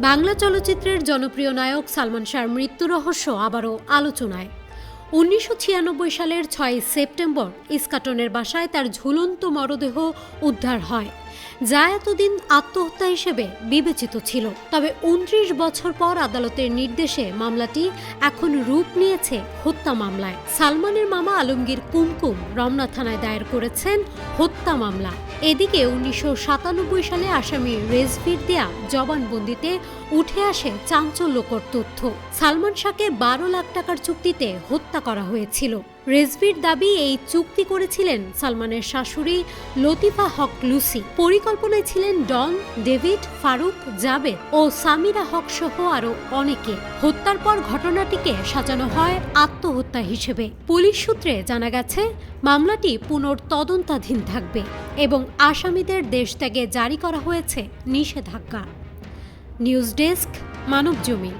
বাংলা চলচ্চিত্রের জনপ্রিয় নায়ক সালমান শাহর মৃত্যু রহস্য আবারও আলোচনায়। ১৯৯৬ সালের ৬ সেপ্টেম্বর ইস্কাটনের বাসায় তার ঝুলন্ত মরদেহ উদ্ধার হয়, যা এতদিন আত্মহত্যা হিসেবে বিবেচিত ছিল। তবে ২৯ বছর পর আদালতের নির্দেশে মামলাটি এখন রূপ নিয়েছে হত্যা মামলায়। সালমানের মামা আলমগীর কুমকুম রমনা থানায় দায়ের করেছেন হত্যা মামলা। এদিকে ১৯৯৭ সালে আসামি রেজভির দেয়া জবানবন্দিতে উঠে আসে চাঞ্চল্যকর তথ্য। সালমান শাহকে ১২ লাখ টাকার চুক্তিতে হত্যা করা হয়েছিল। রেজভির দাবি, এই চুক্তি করেছিলেন সালমানের শাশুড়ি লতিফা হক লুসি। পরিকল্পনায় ছিলেন ডন, ডেভিড, ফারুক, জাবেদ ও সামিরা হক সহ আরও অনেকে। হত্যার পর ঘটনাটিকে সাজানো হয় আত্মহত্যা হিসেবে। পুলিশ সূত্রে জানা গেছে, মামলাটি পুনর্তদন্তাধীন থাকবে এবং আসামিদের দেশ ত্যাগে জারি করা হয়েছে নিষেধাজ্ঞা। News desk, Manabzamin.